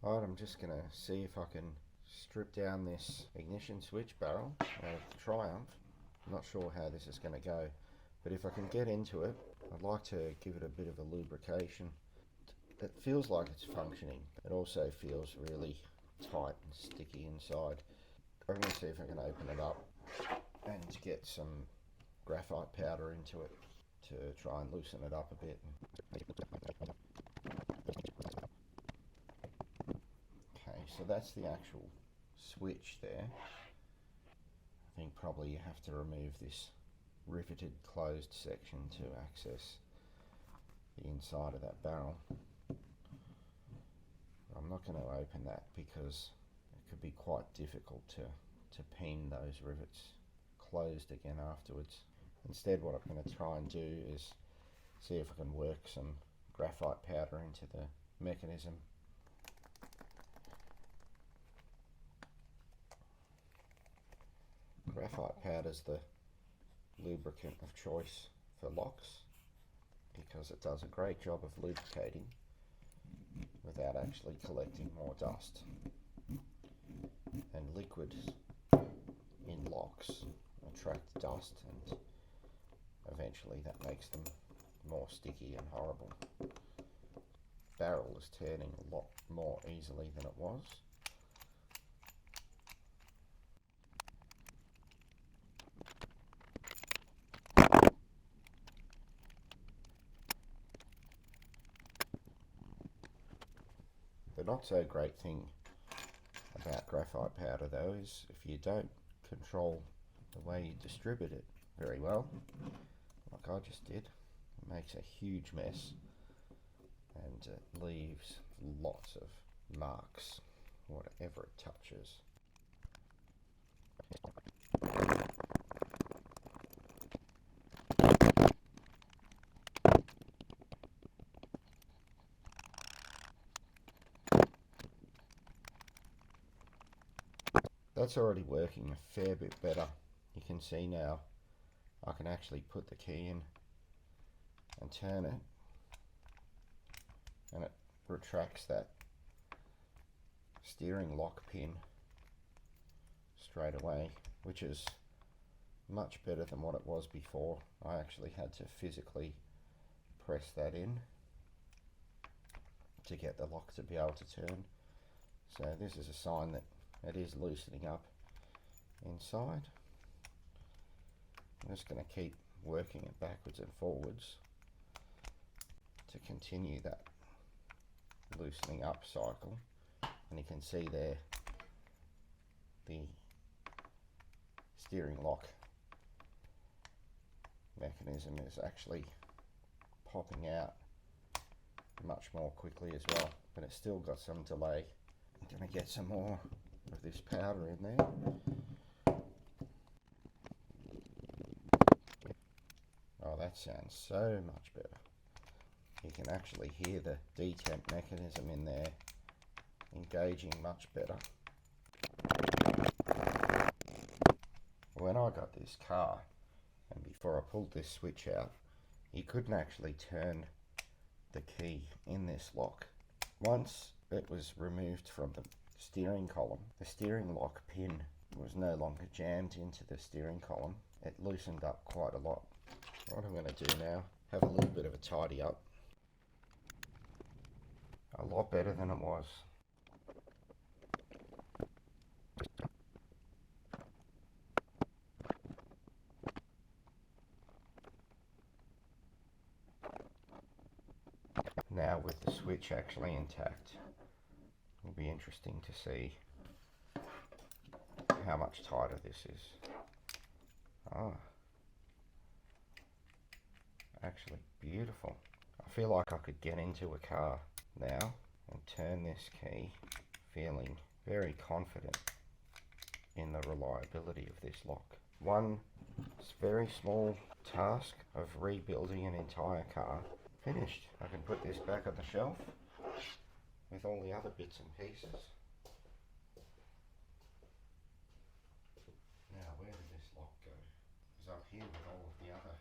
Alright, I'm just going to see if I can strip down this ignition switch barrel out of the Triumph. I'm not sure how this is going to go, but if I can get into it, I'd like to give it a bit of a lubrication. It feels like it's functioning. It also feels really tight and sticky inside. I'm going to see if I can open it up and get some graphite powder into it to try and loosen it up a bit. Okay, so that's the actual switch there. I think probably you have to remove this riveted closed section to access the inside of that barrel. I'm not going to open that because it could be quite difficult to pin those rivets closed again afterwards. Instead, what I'm going to try and do is see if I can work some graphite powder into the mechanism. Graphite powder is the lubricant of choice for locks because it does a great job of lubricating without actually collecting more dust. And liquids in locks attract dust, and eventually that makes them more sticky and horrible. Barrel is turning a lot more easily than it was. The not so great thing about graphite powder though is if you don't control the way you distribute it very well, like I just did, it makes a huge mess and it leaves lots of marks whatever it touches. That's already working a fair bit better. You can see now I can actually put the key in and turn it, and it retracts that steering lock pin straight away, which is much better than what it was before. I actually had to physically press that in to get the lock to be able to turn. So this is a sign that it is loosening up inside. I'm just going to keep working it backwards and forwards to continue that loosening up cycle. And you can see there the steering lock mechanism is actually popping out much more quickly as well, but it's still got some delay. I'm going to get some more of this powder in there. Oh, that sounds so much better. You can actually hear the detemp mechanism in there engaging much better. When I got this car, and before I pulled this switch out, you couldn't actually turn the key in this lock. Once it was removed from the steering column, the steering lock pin was no longer jammed into the steering column. It loosened up quite a lot. What I'm going to do now, have a little bit of a tidy up. A lot better than it was. Now with the switch actually intact, it'll be interesting to see how much tighter this is. Ah, actually beautiful. I feel like I could get into a car now and turn this key, feeling very confident in the reliability of this lock. One very small task of rebuilding an entire car finished. I can put this back on the shelf with all the other bits and pieces. Now, where did this lock go? It was up here with all of the other